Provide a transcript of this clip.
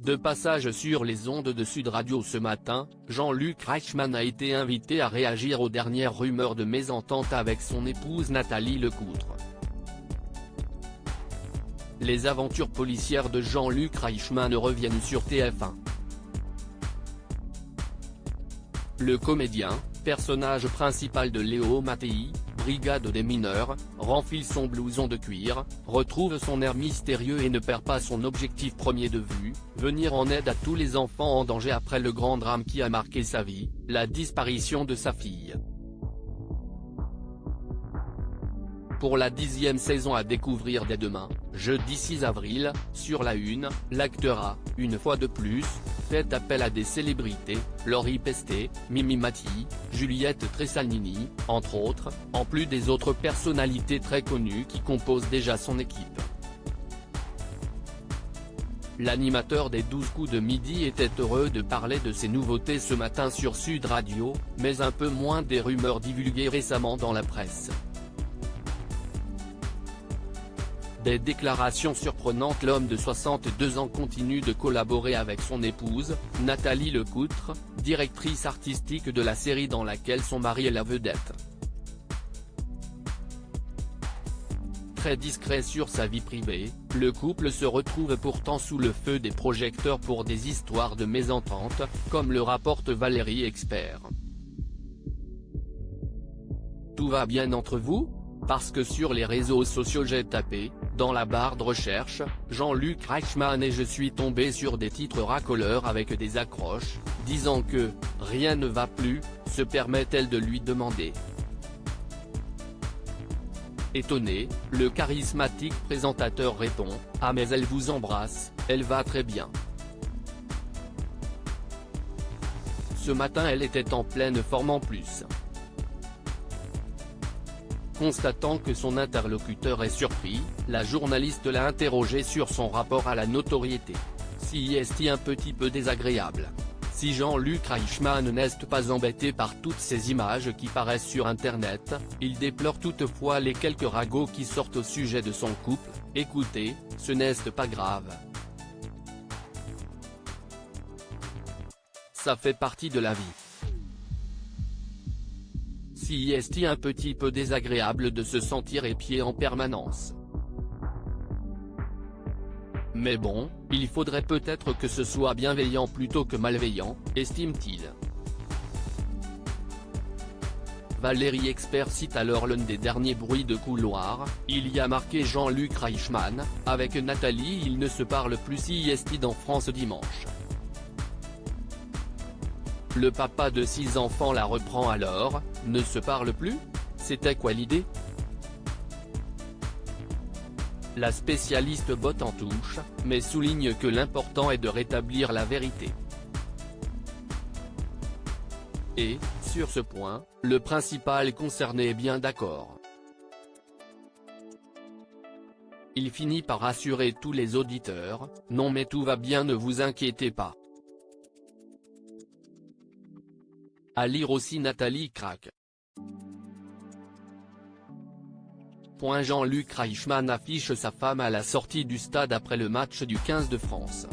De passage sur les ondes de Sud Radio ce matin, Jean-Luc Reichmann a été invité à réagir aux dernières rumeurs de mésentente avec son épouse Nathalie Lecoutre. Les aventures policières de Jean-Luc Reichmann reviennent sur TF1. Le comédien, personnage principal de Léo Mattei, Brigade des mineurs, renfile son blouson de cuir, retrouve son air mystérieux et ne perd pas son objectif premier de vue, venir en aide à tous les enfants en danger après le grand drame qui a marqué sa vie, la disparition de sa fille. Pour la 10e saison à découvrir dès demain, jeudi 6 avril, sur La Une, l'acteur a, une fois de plus, fait appel à des célébrités, Laurie Pestet, Mimi Mati, Juliette Tressalnini, entre autres, en plus des autres personnalités très connues qui composent déjà son équipe. L'animateur des 12 coups de midi était heureux de parler de ses nouveautés ce matin sur Sud Radio, mais un peu moins des rumeurs divulguées récemment dans la presse. Des déclarations surprenantes. L'homme de 62 ans continue de collaborer avec son épouse, Nathalie Lecoutre, directrice artistique de la série dans laquelle son mari est la vedette. Très discret sur sa vie privée, le couple se retrouve pourtant sous le feu des projecteurs pour des histoires de mésentente, comme le rapporte Valérie Expert. Tout va bien entre vous ? Parce que sur les réseaux sociaux j'ai tapé, dans la barre de recherche, Jean-Luc Reichmann et je suis tombé sur des titres racoleurs avec des accroches, disant que « rien ne va plus », se permet-elle de lui demander. Étonné, le charismatique présentateur répond « Ah mais elle vous embrasse, elle va très bien ». Ce matin elle était en pleine forme en plus. Constatant que son interlocuteur est surpris, la journaliste l'a interrogé sur son rapport à la notoriété. Si est-il un petit peu désagréable? Si Jean-Luc Reichmann n'est pas embêté par toutes ces images qui paraissent sur internet, il déplore toutefois les quelques ragots qui sortent au sujet de son couple. Écoutez, ce n'est pas grave. Ça fait partie de la vie. Si est-il un petit peu désagréable de se sentir épié en permanence. Mais bon, il faudrait peut-être que ce soit bienveillant plutôt que malveillant, estime-t-il. Valérie Expert cite alors l'un des derniers bruits de couloir, il y a marqué Jean-Luc Reichmann, avec Nathalie il ne se parle plus. Si est-il en France dimanche. Le papa de 6 enfants la reprend alors, ne se parle plus? C'était quoi l'idée? La spécialiste botte en touche, mais souligne que l'important est de rétablir la vérité. Et, sur ce point, le principal concerné est bien d'accord. Il finit par rassurer tous les auditeurs, non mais tout va bien, ne vous inquiétez pas. À lire aussi Nathalie craque. Jean-Luc Reichmann affiche sa femme à la sortie du stade après le match du 15 de France.